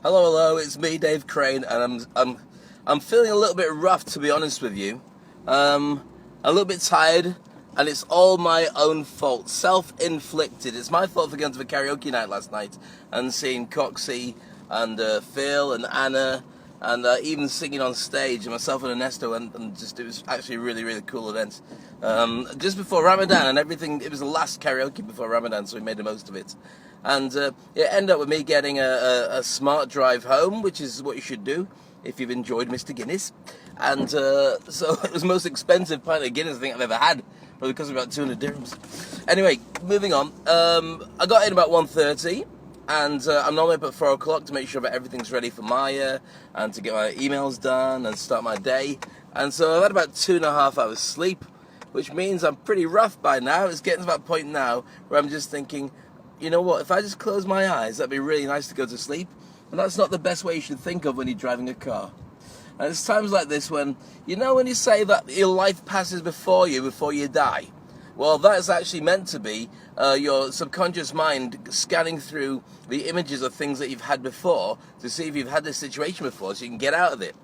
Hello, it's me, Dave Crane, and I'm feeling a little bit rough, to be honest with you. A little bit tired, and it's all my own fault, self-inflicted. It's my fault for going to the karaoke night last night and seeing Coxie and Phil and Anna and even singing on stage, and myself and Ernesto, and just, it was actually a really, really cool event. Just before Ramadan and everything, it was the last karaoke before Ramadan, so we made the most of it. And it ended up with me getting a smart drive home, which is what you should do if you've enjoyed Mr. Guinness. And so it was the most expensive pint of Guinness I think I've ever had, probably cost me about 200 dirhams. Anyway, moving on. I got in about 1:30. And I'm normally up at 4 o'clock to make sure that everything's ready for Maya and to get my emails done and start my day. And so I've had about 2.5 hours sleep, which means I'm pretty rough by now. It's getting to that point now where I'm just thinking, you know what, if I just close my eyes, that'd be really nice to go to sleep. And that's not the best way you should think of when you're driving a car. And it's times like this when, you know when you say that your life passes before you die? Well, that's actually meant to be your subconscious mind scanning through the images of things that you've had before to see if you've had this situation before so you can get out of it.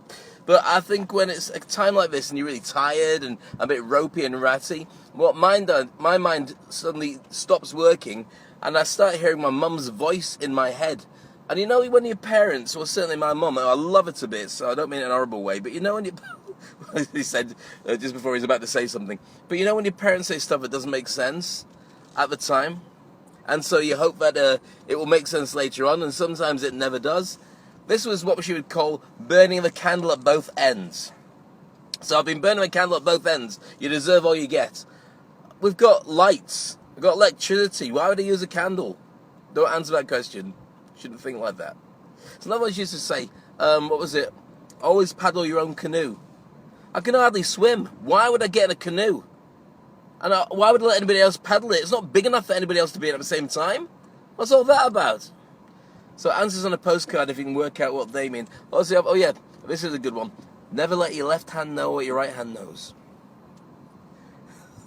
But I think when it's a time like this and you're really tired and a bit ropey and ratty, my mind suddenly stops working and I start hearing my mum's voice in my head. And you know when your parents, well certainly my mum, I love her to bits, so I don't mean it in a horrible way, but you know when you... he said just before he's about to say something. But you know when your parents say stuff that doesn't make sense at the time? And so you hope that it will make sense later on, and sometimes it never does. This was what she would call burning the candle at both ends. So I've been burning the candle at both ends. You deserve all you get. We've got lights. We've got electricity. Why would I use a candle? Don't answer that question. Shouldn't think like that. So another one used to say, what was it? Always paddle your own canoe. I can hardly swim. Why would I get in a canoe? And why would I let anybody else paddle it? It's not big enough for anybody else to be in at the same time. What's all that about? So answers on a postcard if you can work out what they mean. Also, oh yeah, this is a good one. Never let your left hand know what your right hand knows.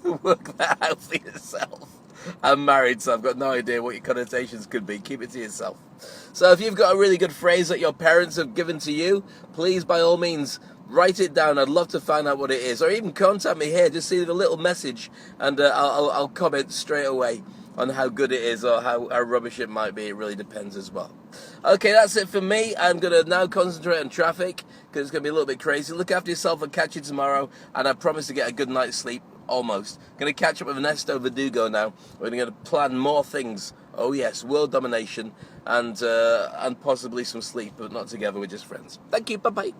Work that out for yourself. I'm married, so I've got no idea what your connotations could be. Keep it to yourself. So if you've got a really good phrase that your parents have given to you, please, by all means, write it down. I'd love to find out what it is. Or even contact me here. Just leave a little message, and I'll comment straight away on how good it is or how rubbish it might be. It really depends as well. Okay, that's it for me. I'm going to now concentrate on traffic because it's going to be a little bit crazy. Look after yourself and catch you tomorrow. And I promise to get a good night's sleep. Almost. Going to catch up with Ernesto Verdugo now. We're going to plan more things. Oh yes, world domination and possibly some sleep, but not together. We're just friends. Thank you. Bye-bye.